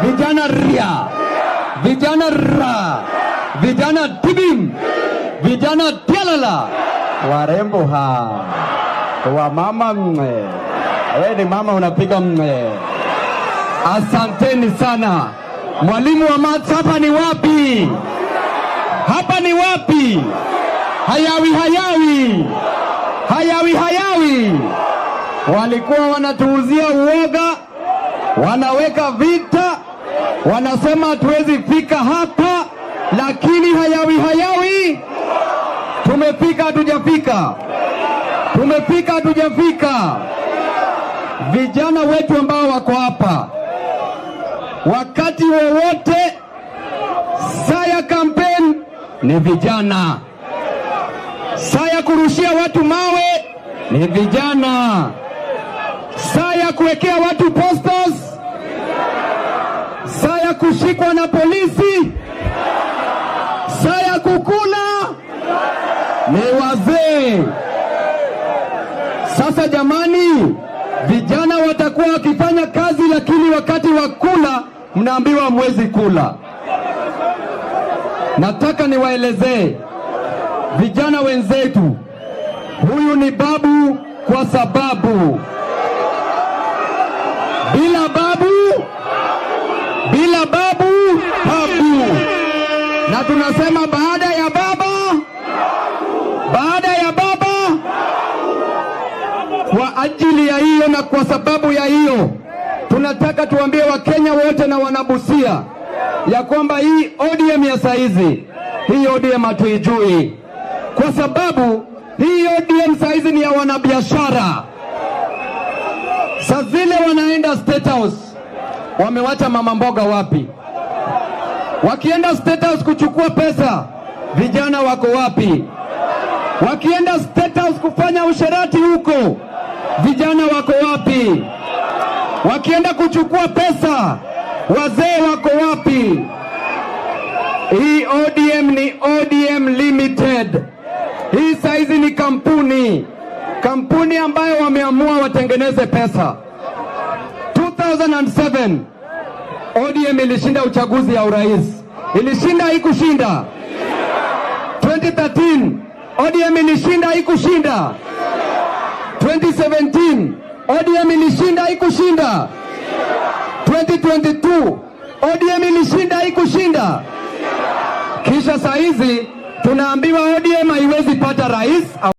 Vijana ria, vijana ra, vijana tibim, vijana tialala, warembo wa mama wewe ni mama unapiga Asanteni sana. Mwalimu wa maths, hapa ni wapi? Hapa ni wapi? Hayawi. Walikuwa wanatuuzia uoga, wanaweka vita, wanasema hatuwezi fika hapa, lakini hayawi. Tumefika hatujafika. Vijana wetu ambao wako hapa, wakati wowote saa ya kampeni ni vijana, saa ya kurushia watu mawe ni vijana, saa ya kuwekea watu posters, saa ya kushikwa na polisi, saa ya kukula ni wazee. Sasa jamani, vijana watakuwa wakifanya kazi, lakini wakati wa kula mnaambiwa hamwezi kula. Nataka niwaelezee vijana wenzetu, huyu ni babu kwa sababu bila babu babu, na tunasema baada ya baba. Kwa ajili ya hiyo na kwa sababu ya hiyo, tunataka tuambie Wakenya wote na wanabusia ya kwamba hii ODM ya saizi, hii ODM hatuijui, kwa sababu hii ODM saizi ni ya wanabiashara. Saa zile wanaenda State House, wamewacha mama mboga wapi? Wakienda State House kuchukua pesa, vijana wako wapi? Wakienda State House kufanya usherati huko, vijana wako wapi? Wakienda kuchukua pesa, wazee wako wapi? Hii ODM ni ODM Limited. Hii saizi ni kampuni ambayo wameamua watengeneze pesa. 2007 ODM ilishinda uchaguzi ya urais. Ilishinda haikushinda? 2013 ODM ilishinda haikushinda? 2017 ODM ilishinda haikushinda? 2022 ODM ilishinda haikushinda? Kisha saa hizi tunaambiwa ODM haiwezi pata rais.